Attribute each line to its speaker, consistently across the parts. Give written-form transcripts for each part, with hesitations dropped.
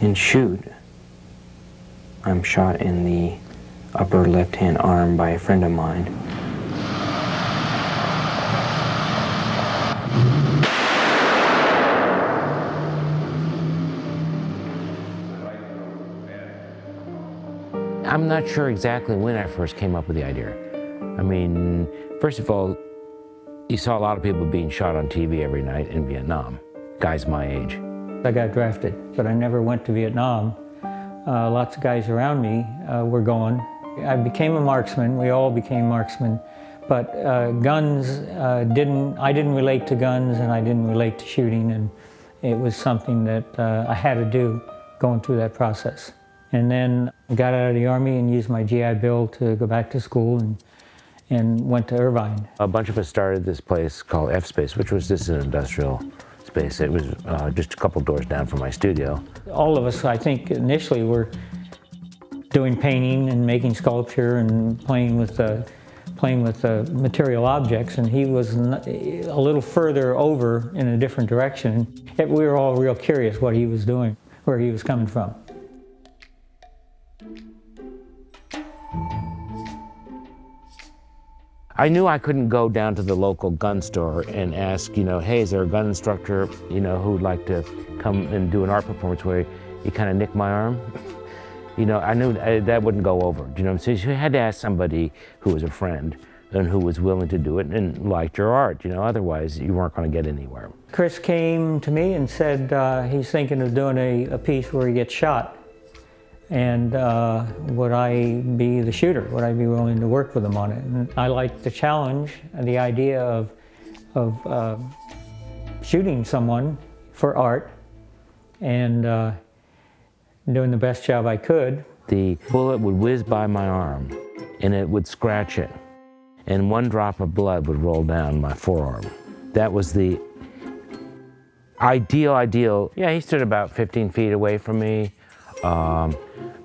Speaker 1: and shoot. I'm shot in the upper left-hand arm by a friend of mine. I'm not sure exactly when I first came up with the idea. I mean, first of all, you saw a lot of people being shot on TV every night in Vietnam, guys my age.
Speaker 2: I got drafted, but I never went to Vietnam. Lots of guys around me were going. I became a marksman, we all became marksmen, but guns I didn't relate to guns and I didn't relate to shooting, and it was something that I had to do going through that process. And then I got out of the Army and used my GI Bill to go back to school and went to Irvine.
Speaker 3: A bunch of us started this place called F-Space, which was just an industrial space. It was just a couple doors down from my studio.
Speaker 2: All of us, I think, initially were doing painting and making sculpture and playing with material objects, and he was a little further over in a different direction. We were all real curious what he was doing, where he was coming from.
Speaker 3: I knew I couldn't go down to the local gun store and ask, hey, is there a gun instructor, who would like to come and do an art performance where you kind of nick my arm? I knew that wouldn't go over. Do you know what I'm saying? So you had to ask somebody who was a friend and who was willing to do it and liked your art. Otherwise you weren't going to get anywhere.
Speaker 2: Chris came to me and said he's thinking of doing a piece where he gets shot. And would I be the shooter? Would I be willing to work with him on it? And I liked the challenge and the idea of shooting someone for art and doing the best job I could.
Speaker 3: The bullet would whiz by my arm and it would scratch it, and one drop of blood would roll down my forearm. That was the ideal. Yeah, he stood about 15 feet away from me.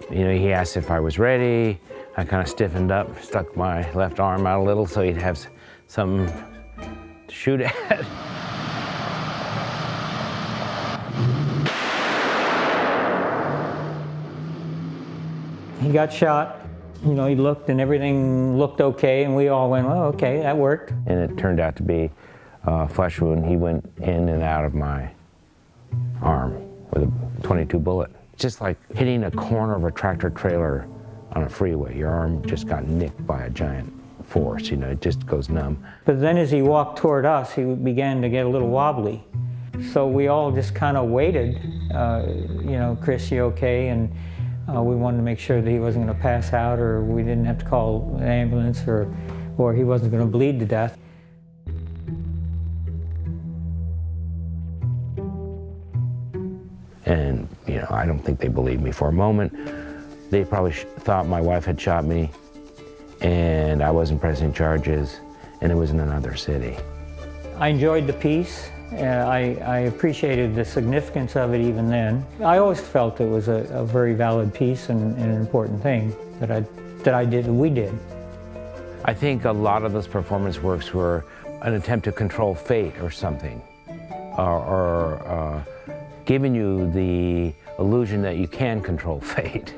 Speaker 3: He asked if I was ready. I kind of stiffened up, stuck my left arm out a little so he'd have something to shoot at.
Speaker 2: He got shot. He looked and everything looked okay, and we all went, well, okay, that worked.
Speaker 3: And it turned out to be a flesh wound. He went in and out of my arm with a .22 bullet. Just like hitting a corner of a tractor trailer on a freeway. Your arm just got nicked by a giant force, it just goes numb.
Speaker 2: But then as he walked toward us, he began to get a little wobbly. So we all just kind of waited, Chris, you okay? And we wanted to make sure that he wasn't going to pass out, or we didn't have to call an ambulance, or he wasn't going to bleed to death.
Speaker 3: And, I don't think they believed me for a moment. They probably thought my wife had shot me and I wasn't pressing charges, and it was in another city.
Speaker 2: I enjoyed the piece. I appreciated the significance of it even then. I always felt it was a very valid piece and an important thing that we did.
Speaker 3: I think a lot of those performance works were an attempt to control fate or something, or giving you the illusion that you can control fate.